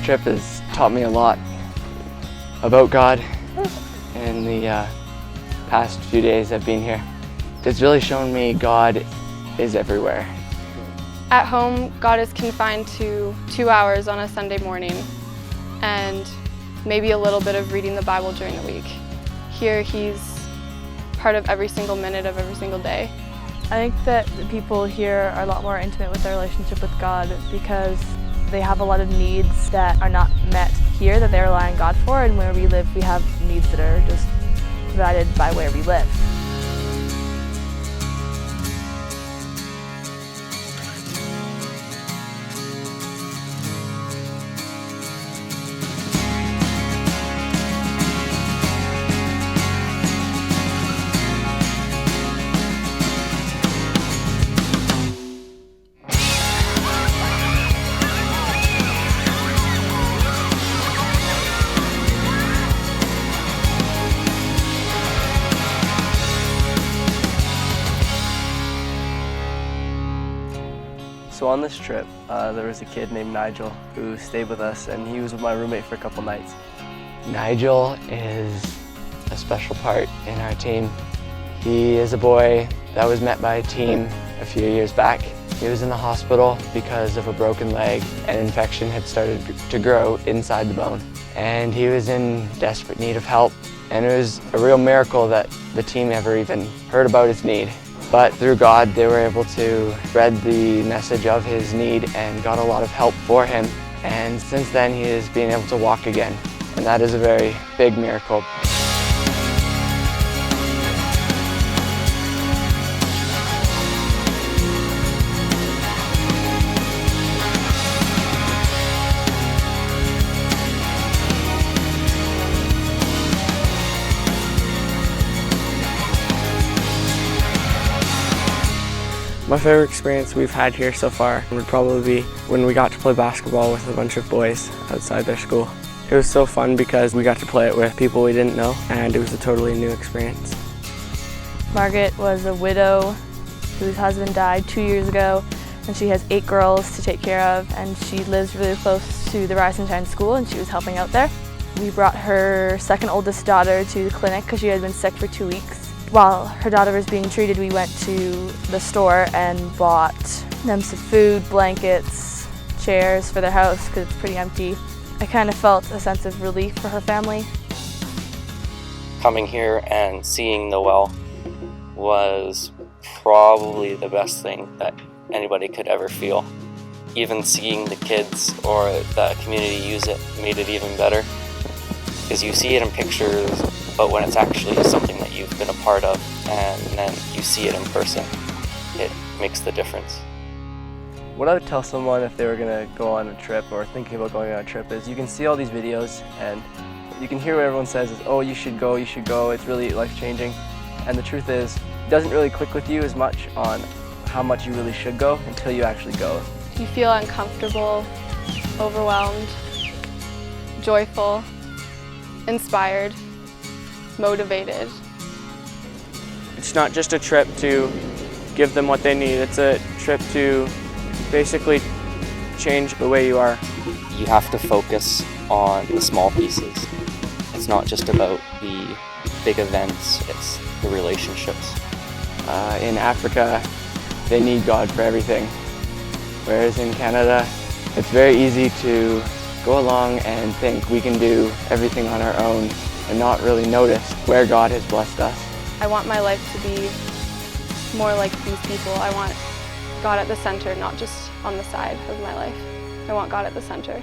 trip has taught me a lot about God in the past few days I've been here. It's really shown me God is everywhere. At home, God is confined to 2 hours on a Sunday morning and maybe a little bit of reading the Bible during the week. Here, He's part of every single minute of every single day. I think that the people here are a lot more intimate with their relationship with God because they have a lot of needs that are not met here that they rely on God for, and where we live we have needs that are just provided by where we live. So on this trip, there was a kid named Nigel who stayed with us, and he was with my roommate for a couple nights. Nigel is a special part in our team. He is a boy that was met by a team a few years back. He was in the hospital because of a broken leg. An infection had started to grow inside the bone, and he was in desperate need of help. And it was a real miracle that the team ever even heard about his need. But through God, they were able to spread the message of his need and got a lot of help for him. And since then, he is being able to walk again. And that is a very big miracle. My favorite experience we've had here so far would probably be when we got to play basketball with a bunch of boys outside their school. It was so fun because we got to play it with people we didn't know, and it was a totally new experience. Margaret was a widow whose husband died 2 years ago, and she has 8 girls to take care of, and she lives really close to the Rise and Shine school, and she was helping out there. We brought her second oldest daughter to the clinic because she had been sick for 2 weeks. While her daughter was being treated, we went to the store and bought them some food, blankets, chairs for their house because it's pretty empty. I kind of felt a sense of relief for her family. Coming here and seeing the well was probably the best thing that anybody could ever feel. Even seeing the kids or the community use it made it even better, because you see it in pictures, but when it's actually something that you've been a part of and then you see it in person, it makes the difference. What I would tell someone if they were going to go on a trip or thinking about going on a trip is you can see all these videos and you can hear what everyone says is, oh, you should go, it's really life-changing. And the truth is, it doesn't really click with you as much on how much you really should go until you actually go. You feel uncomfortable, overwhelmed, joyful, inspired, motivated. It's not just a trip to give them what they need, it's a trip to basically change the way you are. You have to focus on the small pieces. It's not just about the big events, it's the relationships. In Africa, they need God for everything. Whereas in Canada, it's very easy to go along and think we can do everything on our own and not really notice where God has blessed us. I want my life to be more like these people. I want God at the center, not just on the side of my life. I want God at the center.